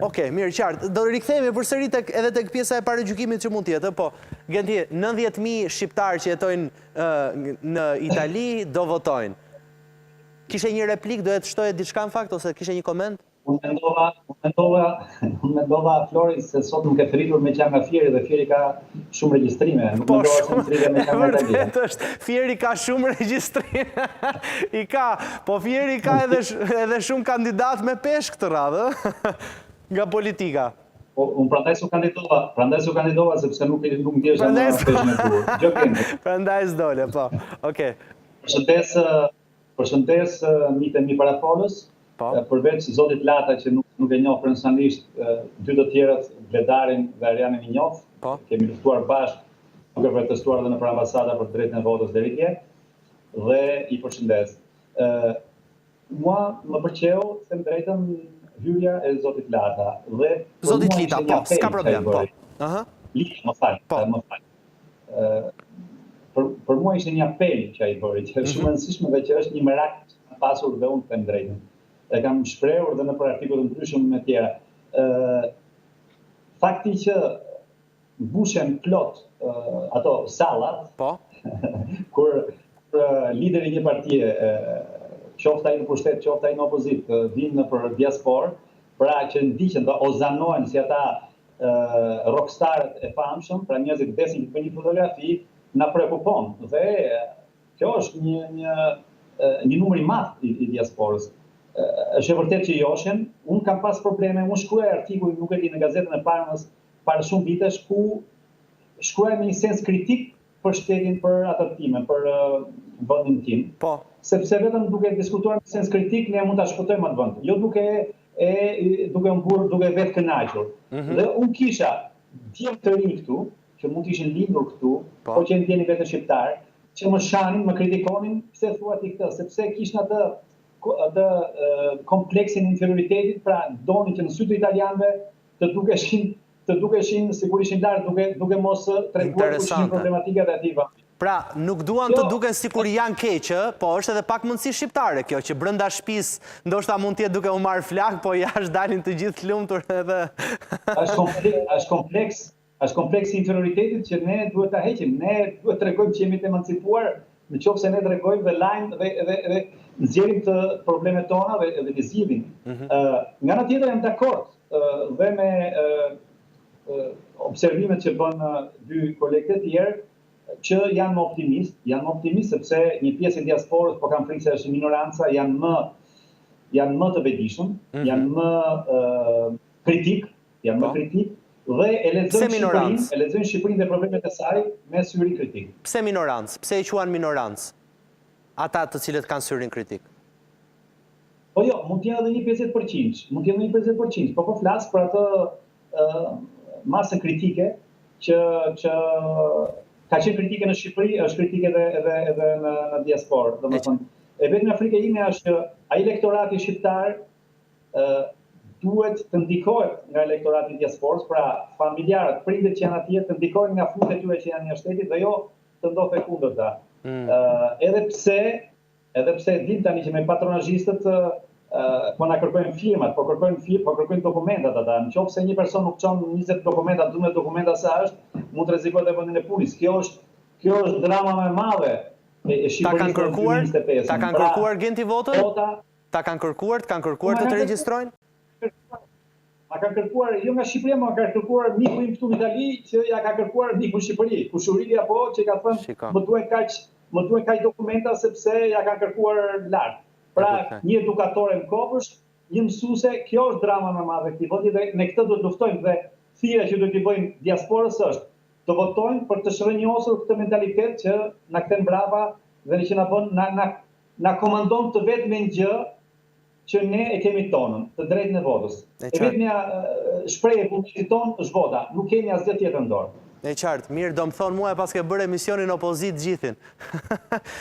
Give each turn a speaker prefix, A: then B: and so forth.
A: Okej, mirë, qartë. Do rikthehemi përsëri edhe tek pjesa e paragjykimit që mund të jetë, po Genti, 90.000 shqiptarë që jetojnë në Itali do votojnë. Kishe një replik, do të shtoje diçka në fakt ose kishe një koment?
B: Unë mendova, Flori, se sot nuk e thritur me qenë nga Fieri dhe Fieri ka shumë regjistrime. Nuk mendova se më thritur me qenë nga Italia.
A: Vërtet është, Fieri ka shumë regjistrime. I ka, po Fieri ka edhe shumë kandidat me peshk këtë radhë, nga politika.
B: Unë prandaj su kandidova sepse nuk ndjesha në peshën e tur. Gjokemi.
A: Prandaj s'dole, po. Okej.
B: Përshëndes mitemi parafolës. Përveç zotit Lata që nuk e njoh personalisht, dy të tjerët, Bledarin dhe Arianin i njoh. Kemi luftuar bashkë, duke protestuar edhe nëpër ambasada për drejtën e votës deri dje. Dhe i përshëndes. Mua më pëlqeu, them drejtën, hyrja e zotit Lata.
A: Zotit Lita, po, s'ka problem, po.
B: Lita, më fal. Për mua ishte një apel që ai bëri, që është shumë e rëndësishme dhe që është një merak që pasur dhe unë them drejtën. E kam shprehur dhe në për artikull të ndryshëm me tjera. Fakti që mbushen plot ato sallat, kur lideri një partie, qoftë ai në pushtet, qoftë ai në opozit, vinë për diasporë, pra që ndiqen dhe ozanohen si ata rockstarët e famshëm, pra njerëzit vdesin për një fotografi, na prekupon. Dhe kjo është një numër i madh i diasporës. Është e vërtet që joshen, unë kam pas probleme, unë shkruaj artikuj, nuk e di, në gazetën e Parmës, para shumë vitesh, ku shkruaj me një sens kritik për shtetin, për atët time, për vendin tim. Sepse vetëm duke diskutuar me sens kritik, ne mund ta shpëtojmë atë vend. Jo duke vetë kënaqur. Dhe unë kisha djem të rinj këtu, që mund të ishin lindur këtu, po që ndjeni vetë shqiptar, që më shanin, më kritikonin, pse thua ti këtë, sepse kishin atë kompleksin inferioritetit, pra doni që në sy të italianëve të dukeshin sikur ishin lartë, duke mos treguar kushin problematikat e atij vend.
A: Pra, nuk duan të duken sikur janë keqë, po është edhe pak mundësi shqiptare kjo, që brenda shtëpisë ndoshta mund të jetë duke u marrë flak, po jashtë dalin të gjithë të lumtur edhe.
B: Është kompleks i inferioritetit që ne duhet ta heqim, ne duhet të tregojmë që jemi të emancipuar, në qoftë se ne tregojmë dhe lajmë dhe nxjerrim të problemet tona dhe të zgjidhim. Nga ana tjetër jam dakord dhe me observimet që bën dy kolegët e tjerë, që janë më optimist sepse një pjesë e diasporës, po kam frikë se është minoranca, janë më të vetëdijshëm, janë më kritik, dhe e lexojnë Shqipërinë dhe problemet e saj me syri kritik.
A: Pse minorancë? Pse e quan minorancë? Ata të cilët kanë syrin kritik?
B: Po jo, mund t'jenë edhe një 50%, po flas për atë masë kritike që ka qenë kritike në Shqipëri, është kritike edhe në diasporë. Domethënë, e vetmja frikë ime është që ai elektorati shqiptar duhet të ndikohet nga elektorati i diasporës, pra familjarët, prindërit që janë atje, të ndikohen nga fëmijët e tyre që janë në shtetit dhe jo të ndodhe kundërta. Edhe pse dim tani që me patronazhistët po na kërkojnë firmat, po kërkojnë dokumentat ata. Nëse një person nuk çon 20 dokumenta, 12 dokumenta sa është, mund të rrezikojë edhe vendin e punës. Kjo është drama më e madhe e Shqipërisë në 2025.
A: Ta kanë kërkuar Genti votën? Ta kanë kërkuar të regjistrojnë?
B: Ma kanë kërkuar, jo nga Shqipëria, ma kanë kërkuar miku im këtu në Itali, që ja ka kërkuar miku në Shqipëri. Kushuria po, që ka thënë, më duhen kaq dokumenta sepse ja kanë kërkuar lart. Pra, një edukatore në Kopësht, një mësuese, kjo është drama më e madhe e këtij voti dhe ne këtë do të luftojmë dhe thirrja që do t'i bëjmë diasporës është të votojnë për të shërënjosur këtë mentalitet që na kthen brava dhe që na bën na komandon të vetëm një gjë që ne e kemi tonën, të drejtën e votës. E vetmja shprehje e vullnetit tonë është vota, nuk kemi asgjë tjetër në dorë.
A: E qartë, mirë, do më thonë mua e pas ke bërë emisionin opozit gjithin.